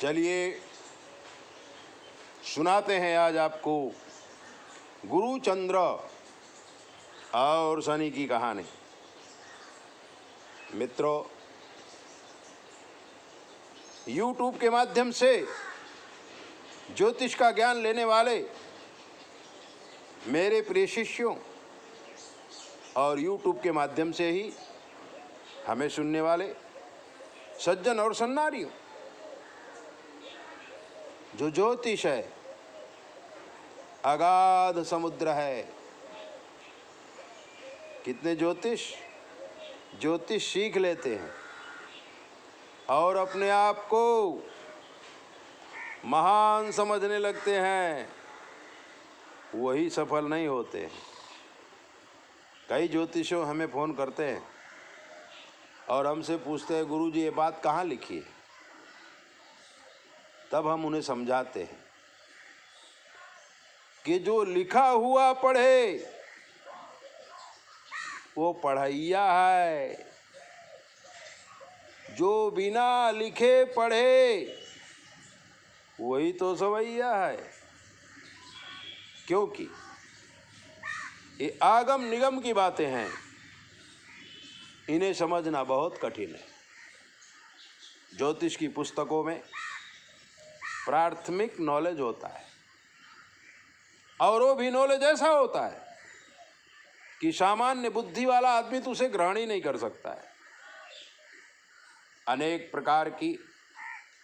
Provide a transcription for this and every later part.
चलिए सुनाते हैं आज आपको गुरु चंद्र और शनि की कहानी। मित्रों, YouTube के माध्यम से ज्योतिष का ज्ञान लेने वाले मेरे प्रिय शिष्यों और YouTube के माध्यम से ही हमें सुनने वाले सज्जन और सन्नारियों, जो ज्योतिष है अगाध समुद्र है। कितने ज्योतिष सीख लेते हैं और अपने आप को महान समझने लगते हैं, वही सफल नहीं होते हैं। कई ज्योतिषों हमें फ़ोन करते हैं और हमसे पूछते हैं, गुरुजी ये बात कहाँ लिखी है? तब हम उन्हें समझाते हैं कि जो लिखा हुआ पढ़े वो पढ़ैया है, जो बिना लिखे पढ़े वही तो सवैया है। क्योंकि ये आगम निगम की बातें हैं, इन्हें समझना बहुत कठिन है। ज्योतिष की पुस्तकों में प्राथमिक नॉलेज होता है और वो भी नॉलेज ऐसा होता है कि सामान्य बुद्धि वाला आदमी तो उसे ग्रहण ही नहीं कर सकता है। अनेक प्रकार की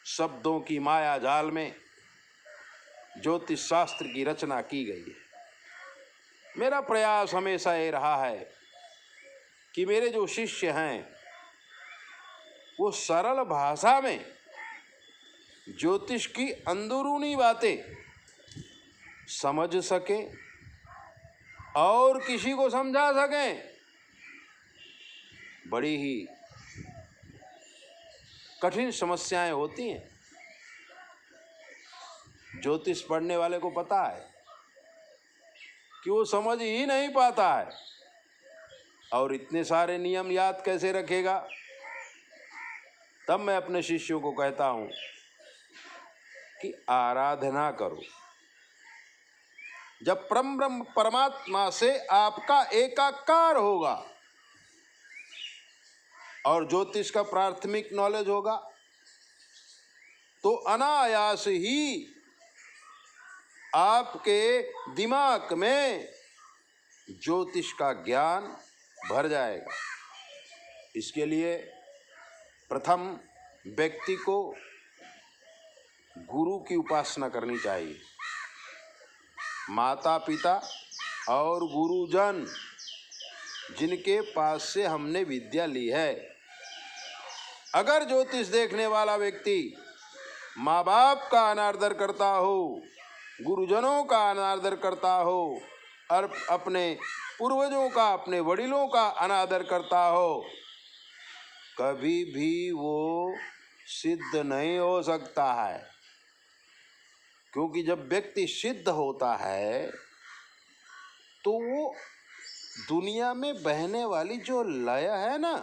शब्दों की माया जाल में ज्योतिष शास्त्र की रचना की गई है। मेरा प्रयास हमेशा ये रहा है कि मेरे जो शिष्य हैं वो सरल भाषा में ज्योतिष की अंदरूनी बातें समझ सकें और किसी को समझा सकें। बड़ी ही कठिन समस्याएं होती हैं। ज्योतिष पढ़ने वाले को पता है कि वो समझ ही नहीं पाता है और इतने सारे नियम याद कैसे रखेगा। तब मैं अपने शिष्यों को कहता हूं कि आराधना करो। जब परम परमात्मा से आपका एकाकार होगा और ज्योतिष का प्राथमिक नॉलेज होगा तो अनायास ही आपके दिमाग में ज्योतिष का ज्ञान भर जाएगा। इसके लिए प्रथम व्यक्ति को गुरु की उपासना करनी चाहिए। माता पिता और गुरुजन जिनके पास से हमने विद्या ली है। अगर ज्योतिष देखने वाला व्यक्ति माँ बाप का अनादर करता हो, गुरुजनों का अनादर करता हो और अपने पूर्वजों का, अपने वडिलों का अनादर करता हो, कभी भी वो सिद्ध नहीं हो सकता है। क्योंकि जब व्यक्ति सिद्ध होता है तो वो दुनिया में बहने वाली जो लय है ना,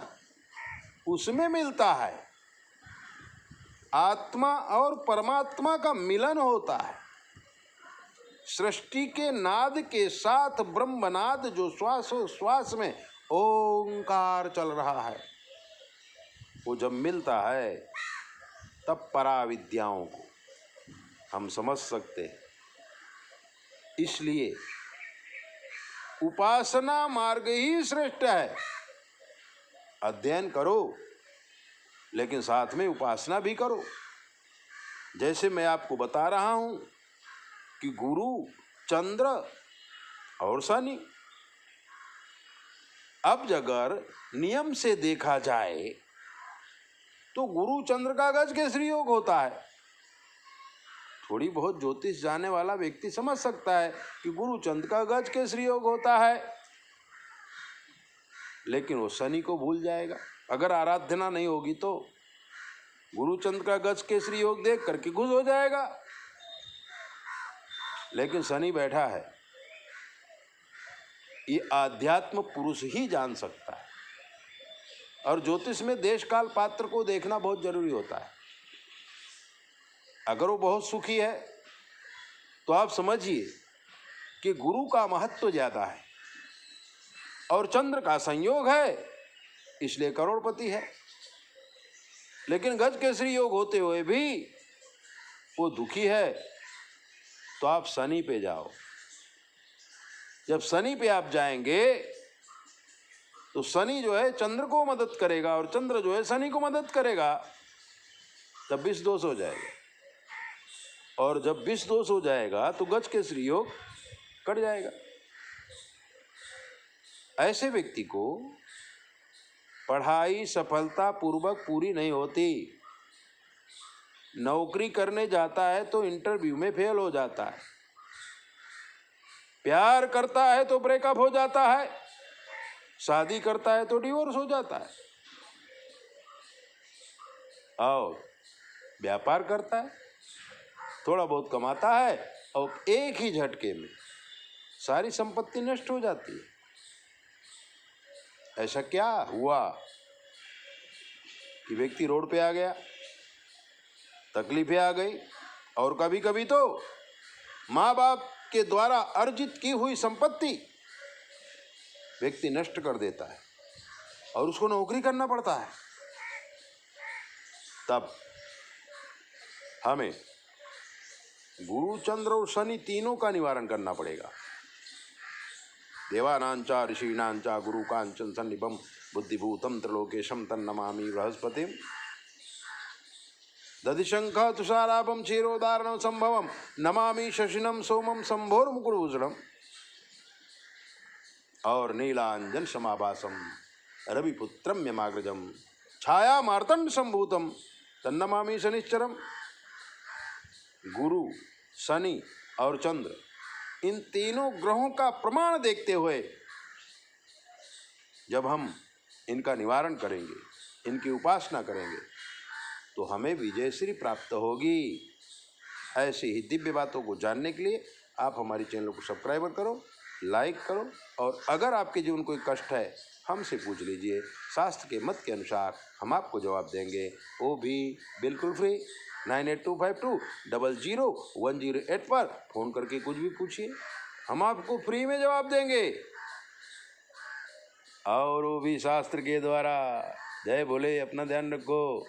उसमें मिलता है। आत्मा और परमात्मा का मिलन होता है। सृष्टि के नाद के साथ ब्रह्मनाद जो श्वास में ओंकार चल रहा है, वो जब मिलता है तब पराविद्याओं को हम समझ सकते हैं। इसलिए उपासना मार्ग ही श्रेष्ठ है। अध्ययन करो लेकिन साथ में उपासना भी करो। जैसे मैं आपको बता रहा हूं कि गुरु, चंद्र और शनि। अब अगर नियम से देखा जाए तो गुरु चंद्र का गज केसरी योग होता है। थोड़ी बहुत ज्योतिष जाने वाला व्यक्ति समझ सकता है कि गुरु चंद्र का गज केसरी योग होता है, लेकिन वो शनि को भूल जाएगा। अगर आराधना नहीं होगी तो गुरु चंद्र का गज केसरी योग देख करके खुश हो जाएगा। लेकिन शनि बैठा है, ये आध्यात्म पुरुष ही जान सकता है। और ज्योतिष में देश काल पात्र को देखना बहुत जरूरी होता है। अगर वो बहुत सुखी है तो आप समझिए कि गुरु का महत्व ज्यादा है और चंद्र का संयोग है इसलिए करोड़पति है। लेकिन गज केसरी योग होते हुए भी वो दुखी है तो आप शनि पे जाओ। जब शनि पे आप जाएंगे तो शनि जो है चंद्र को मदद करेगा और चंद्र जो है शनि को मदद करेगा, तब विष दोष हो जाएगा। और जब विष दोष हो जाएगा तो गज केसरी योग कट जाएगा। ऐसे व्यक्ति को पढ़ाई सफलता पूर्वक पूरी नहीं होती। नौकरी करने जाता है तो इंटरव्यू में फेल हो जाता है, प्यार करता है तो ब्रेकअप हो जाता है, शादी करता है तो डिवोर्स हो जाता है, और व्यापार करता है, थोड़ा बहुत कमाता है और एक ही झटके में सारी संपत्ति नष्ट हो जाती है। ऐसा क्या हुआ कि व्यक्ति रोड पे आ गया, तकलीफें आ गई, और कभी कभी तो माँ बाप के द्वारा अर्जित की हुई संपत्ति व्यक्ति नष्ट कर देता है और उसको नौकरी करना पड़ता है। तब हमें गुरु चंद्र और शनि तीनों का निवारण करना पड़ेगा। देवानांचा ऋषीणांचा गुरु कांचन सन्निभम बुद्धिभूतम त्रिलोकेशम तन्नमामि बृहस्पतिम दधिशंख तुषाराभम क्षीरोदारणम संभवम नमामि शशिनम सोमम संभोर मुकुरभूषणम और नीलांजन समाभासम रविपुत्रम यमाग्रजम छाया मार्तंड संभूतम तन्नमामि शनिश्चरम। गुरु, शनि और चंद्र, इन तीनों ग्रहों का प्रमाण देखते हुए जब हम इनका निवारण करेंगे, इनकी उपासना करेंगे, तो हमें विजयश्री प्राप्त होगी। ऐसी ही दिव्य बातों को जानने के लिए आप हमारे चैनल को सब्सक्राइब करो, लाइक करो, और अगर आपके जीवन कोई कष्ट है हमसे पूछ लीजिए। शास्त्र के मत के अनुसार हम आपको जवाब देंगे, वो भी बिल्कुल फ्री। 9825200108 पर फोन करके कुछ भी पूछिए, हम आपको फ्री में जवाब देंगे, और वो भी शास्त्र के द्वारा। जय भोले, अपना ध्यान रखो।